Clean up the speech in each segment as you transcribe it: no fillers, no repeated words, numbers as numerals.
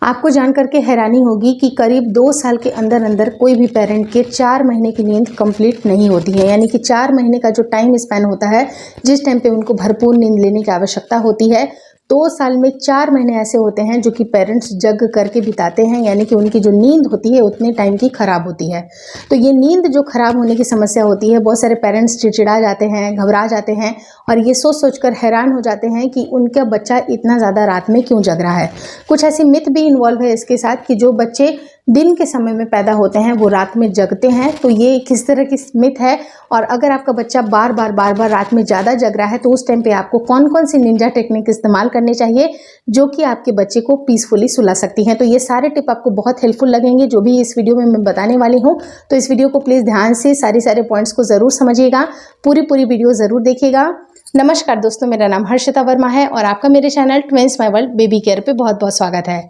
आपको जान करके हैरानी होगी कि करीब 2 साल के अंदर अंदर कोई भी पेरेंट के 4 महीने की नींद कंप्लीट नहीं होती है। यानी कि 4 महीने का जो टाइम स्पैन होता है, जिस टाइम पे उनको भरपूर नींद लेने की आवश्यकता होती है, 2 साल में 4 महीने ऐसे होते हैं जो कि पेरेंट्स जग करके बिताते हैं। यानी कि उनकी जो नींद होती है उतने टाइम की खराब होती है। तो ये नींद जो खराब होने की समस्या होती है, बहुत सारे पेरेंट्स चिड़चिड़ा जाते हैं, घबरा जाते हैं और ये सोच सोच कर हैरान हो जाते हैं कि उनका बच्चा इतना ज़्यादा रात में क्यों जग रहा है। कुछ ऐसी मिथ भी इन्वॉल्व है इसके साथ कि जो बच्चे दिन के समय में पैदा होते हैं वो रात में जगते हैं। तो ये किस तरह की मिथ है, और अगर आपका बच्चा बार बार रात में ज़्यादा जग रहा है तो उस टाइम पे आपको कौन कौन सी निंजा टेक्निक इस्तेमाल करनी चाहिए जो कि आपके बच्चे को पीसफुली सुला सकती हैं। तो ये सारे टिप आपको बहुत हेल्पफुल लगेंगे जो भी इस वीडियो में मैं बताने वाली हूँ। तो इस वीडियो को प्लीज़ ध्यान से सारे पॉइंट्स को ज़रूर समझिएगा, पूरी वीडियो ज़रूर देखिएगा। नमस्कार दोस्तों, मेरा नाम हर्षिता वर्मा है और आपका मेरे channel twins my world baby care पे बहुत बहुत स्वागत है।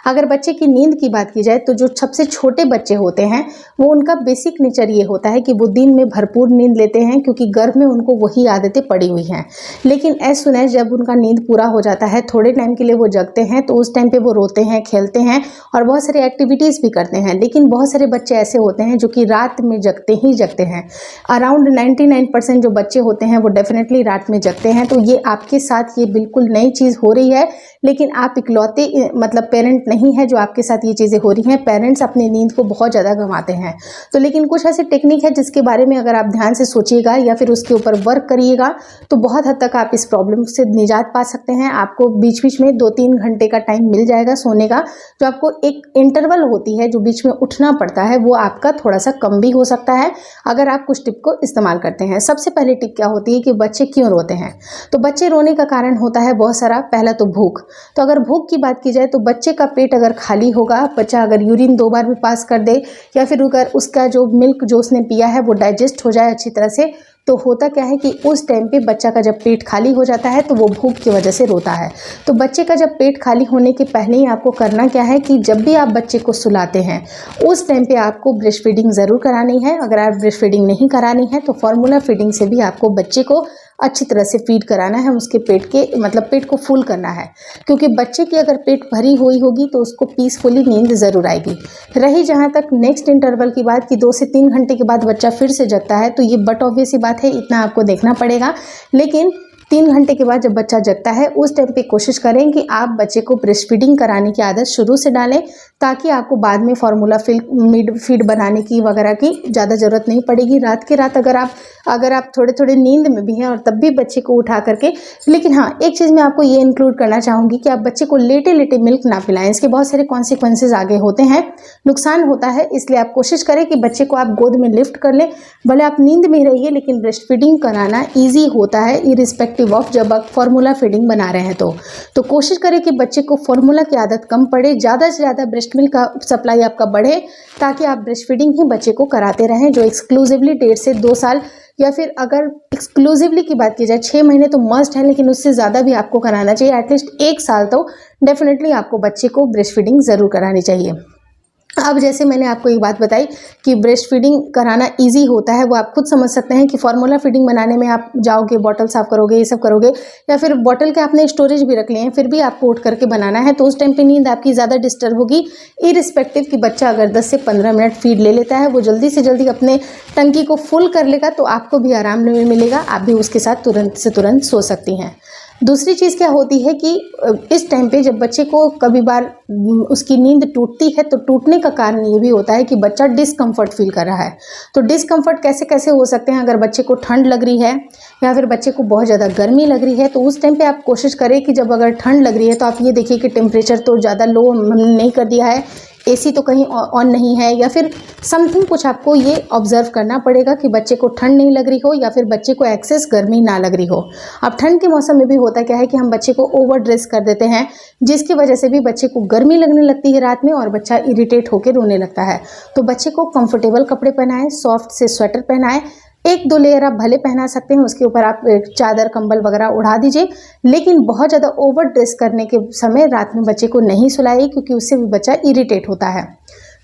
अगर बच्चे की नींद की बात की जाए तो जो सबसे छोटे बच्चे होते हैं वो उनका बेसिक नेचर ये होता है कि वो दिन में भरपूर नींद लेते हैं, क्योंकि गर्भ में उनको वही आदतें पड़ी हुई हैं। लेकिन एज सुन एज जब उनका नींद पूरा हो जाता है, थोड़े टाइम के लिए वो जगते हैं, तो उस टाइम पे वो रोते हैं, खेलते हैं और बहुत सारी एक्टिविटीज़ भी करते हैं। लेकिन बहुत सारे बच्चे ऐसे होते हैं जो कि रात में जगते ही जगते हैं। अराउंड 99% जो बच्चे होते हैं वो डेफिनेटली रात में जगते हैं। तो ये आपके साथ ये बिल्कुल नई चीज़ हो रही है, लेकिन आप इकलौते मतलब पेरेंट नहीं है जो आपके साथ ये चीज़ें हो रही हैं। पेरेंट्स अपनी नींद को बहुत ज़्यादा गंवाते हैं। तो लेकिन कुछ ऐसी टेक्निक है जिसके बारे में अगर आप ध्यान से सोचिएगा या फिर उसके ऊपर वर्क करिएगा तो बहुत हद तक आप इस प्रॉब्लम से निजात पा सकते हैं। आपको बीच बीच में 2-3 घंटे का टाइम मिल जाएगा सोने का। जो आपको एक इंटरवल होती है जो बीच में उठना पड़ता है, वो आपका थोड़ा सा कम भी हो सकता है अगर आप कुछ टिप को इस्तेमाल करते हैं। सबसे पहले टिप क्या होती है कि बच्चे क्यों रोते हैं। तो बच्चे रोने का कारण होता है बहुत सारा। पहला तो भूख। तो अगर भूख की बात की जाए तो बच्चे का पेट अगर खाली होगा, बच्चा अगर यूरिन 2 बार भी पास कर दे या फिर अगर उसका जो मिल्क जो उसने पिया है वो डाइजेस्ट हो जाए अच्छी तरह से, तो होता क्या है कि उस टाइम पे बच्चा का जब पेट खाली हो जाता है तो वो भूख की वजह से रोता है। तो बच्चे का जब पेट खाली होने के पहले ही आपको करना क्या है कि जब भी आप बच्चे को सुलाते हैं उस टाइम पे आपको ब्रेस्ट फीडिंग ज़रूर करानी है। अगर आप ब्रेस्ट फीडिंग नहीं करानी है तो फार्मूला फीडिंग से भी आपको बच्चे को अच्छी तरह से फीड कराना है, उसके पेट के मतलब पेट को फुल करना है। क्योंकि बच्चे की अगर पेट भरी हुई होगी तो उसको पीसफुली नींद ज़रूर आएगी। रही जहाँ तक नेक्स्ट इंटरवल की बात कि 2 से 3 घंटे के बाद बच्चा फिर से जगता है, तो ये बट ऑब्वियस सी बात है, इतना आपको देखना पड़ेगा। लेकिन 3 घंटे के बाद जब बच्चा जगता है उस टाइम पे कोशिश करें कि आप बच्चे को ब्रेस्ट फीडिंग कराने की आदत शुरू से डालें, ताकि आपको बाद में फार्मूला फीड बनाने की वगैरह की ज़्यादा ज़रूरत नहीं पड़ेगी। रात के रात अगर आप थोड़े नींद में भी हैं और तब भी बच्चे को उठा करके, लेकिन हाँ एक चीज़ मैं आपको ये इंक्लूड करना चाहूँगी कि आप बच्चे को लेटे लेटे मिल्क ना पिलाएं। इसके बहुत सारे कॉन्सिक्वेंसेज आगे होते हैं, नुकसान होता है। इसलिए आप कोशिश करें कि बच्चे को आप गोद में लिफ्ट कर लें, भले आप नींद में रहिए, लेकिन ब्रेस्ट फीडिंग कराना ईजी होता है इरिस्पेक्टिव ऑफ जब आप फार्मूला फीडिंग बना रहे हैं। तो कोशिश करें कि बच्चे को फार्मूला की आदत कम पड़े, ज़्यादा से ज़्यादा ब्रेस्ट मिल्क का सप्लाई आपका बढ़े, ताकि आप ब्रेस्ट फीडिंग ही बच्चे को कराते रहें, जो एक्सक्लूसिवली 1.5 से 2 साल, या फिर अगर एक्सक्लूसिवली की बात की जाए 6 महीने तो मस्ट है, लेकिन उससे ज़्यादा भी आपको कराना चाहिए। एटलीस्ट 1 साल तो डेफिनेटली आपको बच्चे को ब्रेस्ट फीडिंग ज़रूर करानी चाहिए। अब जैसे मैंने आपको एक बात बताई कि ब्रेस्ट फीडिंग कराना इजी होता है, वो आप खुद समझ सकते हैं कि फार्मूला फीडिंग बनाने में आप जाओगे, बॉटल साफ करोगे, ये सब करोगे, या फिर बॉटल के आपने स्टोरेज भी रख लिए हैं, फिर भी आपको उठ करके बनाना है, तो उस टाइम पे नींद आपकी ज़्यादा डिस्टर्ब होगी। इरिस्पेक्टिव कि बच्चा अगर 10 से 15 मिनट फीड ले लेता है, वो जल्दी से जल्दी अपने टंकी को फुल कर लेगा, तो आपको भी आराम मिलेगा, आप भी उसके साथ तुरंत से तुरंत सो सकती हैं। दूसरी चीज़ क्या होती है कि इस टाइम पे जब बच्चे को कभी बार उसकी नींद टूटती है, तो टूटने का कारण ये भी होता है कि बच्चा डिस्कम्फर्ट फील कर रहा है। तो डिस्कम्फर्ट कैसे कैसे हो सकते हैं, अगर बच्चे को ठंड लग रही है या फिर बच्चे को बहुत ज़्यादा गर्मी लग रही है, तो उस टाइम पे आप कोशिश करें कि जब अगर ठंड लग रही है तो आप ये देखिए कि टेम्परेचर तो ज़्यादा लो नहीं कर दिया है, एसी तो कहीं ऑन नहीं है, या फिर समथिंग कुछ आपको ये ऑब्जर्व करना पड़ेगा कि बच्चे को ठंड नहीं लग रही हो या फिर बच्चे को एक्सेस गर्मी ना लग रही हो। अब ठंड के मौसम में भी होता क्या है कि हम बच्चे को ओवर ड्रेस कर देते हैं, जिसकी वजह से भी बच्चे को गर्मी लगने लगती है रात में और बच्चा इरिटेट होकर रोने लगता है। तो बच्चे को कंफर्टेबल कपड़े पहनाएं, सॉफ्ट से स्वेटर पहनाएं, 1-2 लेयर आप भले पहना सकते हैं, उसके ऊपर आप चादर कंबल वगैरह उड़ा दीजिए, लेकिन बहुत ज़्यादा ओवर ड्रेस करने के समय रात में बच्चे को नहीं सुलाइए, क्योंकि उससे भी बच्चा इरिटेट होता है।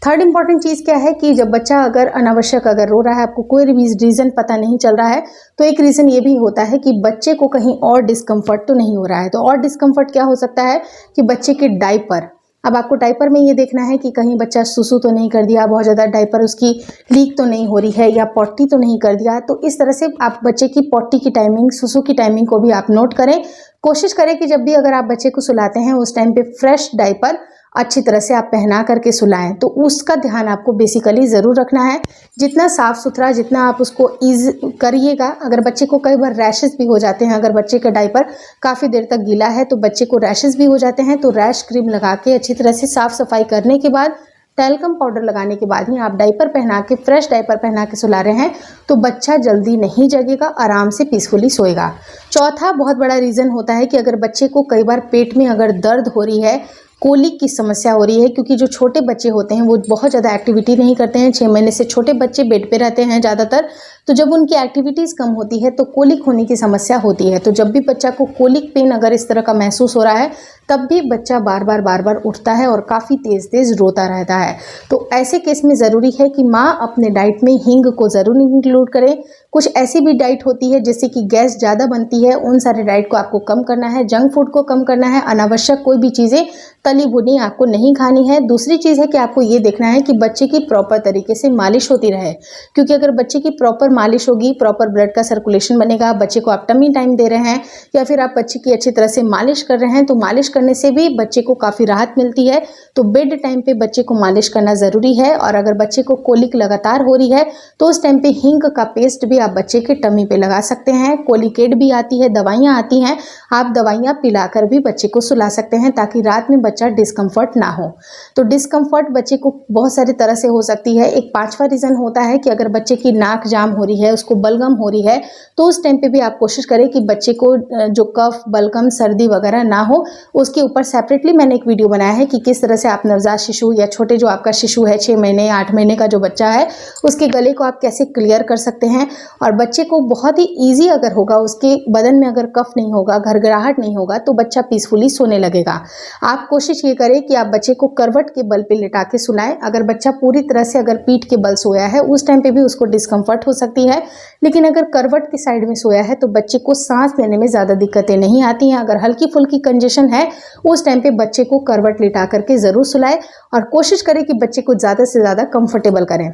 थर्ड इंपॉर्टेंट चीज़ क्या है कि जब बच्चा अगर अनावश्यक अगर रो रहा है, आपको कोई भी रीज़न पता नहीं चल रहा है, तो एक रीज़न ये भी होता है कि बच्चे को कहीं और डिस्कम्फर्ट तो नहीं हो रहा है। तो और डिस्कम्फर्ट क्या हो सकता है कि बच्चे के डायपर, अब आपको डायपर में ये देखना है कि कहीं बच्चा सुसु तो नहीं कर दिया, बहुत ज़्यादा डायपर उसकी लीक तो नहीं हो रही है, या पॉटी तो नहीं कर दिया। तो इस तरह से आप बच्चे की पॉटी की टाइमिंग, सुसु की टाइमिंग को भी आप नोट करें। कोशिश करें कि जब भी अगर आप बच्चे को सुलाते हैं उस टाइम पे फ्रेश डायपर अच्छी तरह से आप पहना करके सुलाएं। तो उसका ध्यान आपको बेसिकली ज़रूर रखना है। जितना साफ़ सुथरा, जितना आप उसको ईज करिएगा। अगर बच्चे को कई बार रैशेस भी हो जाते हैं, अगर बच्चे का डायपर काफ़ी देर तक गीला है तो बच्चे को रैशेस भी हो जाते हैं, तो रैश क्रीम लगा के अच्छी तरह से साफ़ सफाई करने के बाद, टैल्कम पाउडर लगाने के बाद ही आप डायपर पहना के, फ्रेश डायपर पहना के सुला रहे हैं तो बच्चा जल्दी नहीं जगेगा, आराम से पीसफुली सोएगा। चौथा बहुत बड़ा रीज़न होता है कि अगर बच्चे को कई बार पेट में अगर दर्द हो रही है, कोलिक की समस्या हो रही है, क्योंकि जो छोटे बच्चे होते हैं वो बहुत ज़्यादा एक्टिविटी नहीं करते हैं। 6 महीने से छोटे बच्चे बेड पे रहते हैं ज़्यादातर, तो जब उनकी एक्टिविटीज़ कम होती है तो कोलिक होने की समस्या होती है। तो जब भी बच्चा को कोलिक पेन अगर इस तरह का महसूस हो रहा है, तब भी बच्चा बार बार उठता है और काफ़ी तेज़ रोता रहता है। तो ऐसे केस में ज़रूरी है कि माँ अपने डाइट में हींग को ज़रूर इंक्लूड करें। कुछ ऐसी भी डाइट होती है जिससे कि गैस ज़्यादा बनती है, उन सारे डाइट को आपको कम करना है, जंक फूड को कम करना है, अनावश्यक कोई भी चीज़ें तली भुनी आपको नहीं खानी है। दूसरी चीज़ है कि आपको ये देखना है कि बच्चे की प्रॉपर तरीके से मालिश होती रहे, क्योंकि अगर बच्चे की प्रॉपर मालिश होगी, प्रॉपर ब्लड का सर्कुलेशन बनेगा, बच्चे को आप टमी टाइम दे रहे हैं या फिर आप बच्चे की अच्छी तरह से मालिश कर रहे हैं, तो मालिश करने से भी बच्चे को काफ़ी राहत मिलती है। तो बेड टाइम पे बच्चे को मालिश करना ज़रूरी है। और अगर बच्चे को कोलिक लगातार हो रही है तो उस टाइम पे हींग का पेस्ट भी आप बच्चे के टमी पे लगा सकते हैं। कोलिकेट भी आती है, दवाइयाँ आती हैं, आप दवाइयाँ पिलाकर भी बच्चे को सुला सकते हैं ताकि रात में बच्चा डिस्कम्फर्ट ना हो। तो डिस्कम्फर्ट बच्चे को बहुत सारी तरह से हो सकती है। एक 5वां रीज़न होता है कि अगर बच्चे की नाक जाम हो रही है, उसको बलगम हो रही है, तो उस टाइम पे भी आप कोशिश करें कि बच्चे को जो कफ, बलगम, सर्दी वगैरह ना हो। उसके ऊपर सेपरेटली मैंने एक वीडियो बनाया है कि किस तरह से आप नवजात शिशु या छोटे जो आपका शिशु है 6 महीने 8 महीने का जो बच्चा है, उसके गले को आप कैसे क्लियर कर सकते हैं। और बच्चे को बहुत ही ईजी अगर होगा, उसके बदन में अगर कफ नहीं होगा, घरघराहट नहीं होगा, तो बच्चा पीसफुली सोने लगेगा। आप कोशिश ये करें कि आप बच्चे को करवट के बल पे लिटा के सुलाएं। अगर बच्चा पूरी तरह से अगर पीठ के बल सोया है, उस टाइम पे भी उसको डिस्कम्फर्ट हो सकती है, लेकिन अगर करवट की साइड में सोया है तो बच्चे को सांस लेने में ज़्यादा दिक्कतें नहीं आती हैं। अगर हल्की फुल्की कंजेशन है, उस टाइम पे बच्चे को करवट लिटा करके ज़रूर सुलाएं और कोशिश करें कि बच्चे को ज़्यादा से ज़्यादा कंफर्टेबल करें।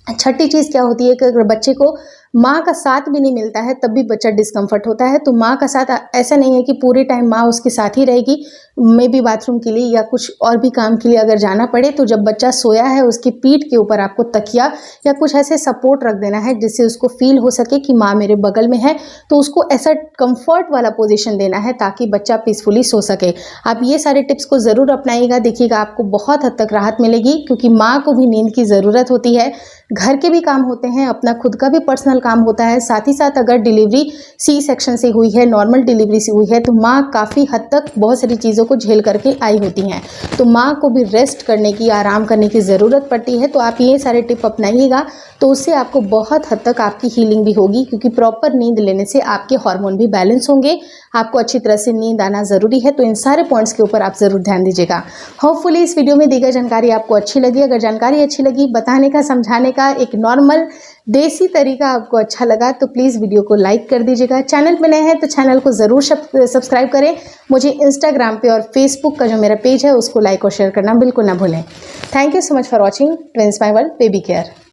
छठी चीज़ क्या होती है कि अगर बच्चे को माँ का साथ भी नहीं मिलता है तब भी बच्चा डिस्कम्फर्ट होता है। तो माँ का साथ ऐसा नहीं है कि पूरे टाइम माँ उसके साथ ही रहेगी, मे भी बाथरूम के लिए या कुछ और भी काम के लिए अगर जाना पड़े, तो जब बच्चा सोया है उसकी पीठ के ऊपर आपको तकिया या कुछ ऐसे सपोर्ट रख देना है जिससे उसको फील हो सके कि माँ मेरे बगल में है। तो उसको ऐसा कंफर्ट वाला पोजीशन देना है ताकि बच्चा पीसफुली सो सके। आप ये सारे टिप्स को ज़रूर अपनाइएगा, देखिएगा आपको बहुत हद तक राहत मिलेगी, क्योंकि माँ को भी नींद की ज़रूरत होती है। घर के भी काम होते हैं, अपना खुद का भी पर्सनल काम होता है, साथ ही साथ अगर डिलीवरी सी सेक्शन से हुई है, नॉर्मल डिलीवरी से हुई है, तो माँ काफ़ी हद तक बहुत सारी चीज़ों को झेल करके आई होती हैं। तो माँ को भी रेस्ट करने की, आराम करने की ज़रूरत पड़ती है। तो आप ये सारे टिप अपनाइएगा, तो उससे आपको बहुत हद तक आपकी हीलिंग भी होगी, क्योंकि प्रॉपर नींद लेने से आपके हार्मोन भी बैलेंस होंगे, आपको अच्छी तरह से नींद आना ज़रूरी है। तो इन सारे पॉइंट्स के ऊपर आप ज़रूर ध्यान दीजिएगा। होपफुली इस वीडियो में दी गई जानकारी आपको अच्छी लगी। अगर जानकारी अच्छी लगी, बताने का, समझाने का एक नॉर्मल देसी तरीका आपको अच्छा लगा, तो प्लीज़ वीडियो को लाइक कर दीजिएगा। चैनल पे नए हैं तो चैनल को ज़रूर सब्सक्राइब करें। मुझे इंस्टाग्राम पे और फेसबुक का जो मेरा पेज है उसको लाइक और शेयर करना बिल्कुल ना भूलें। Thank you so much for watching twins my world baby care.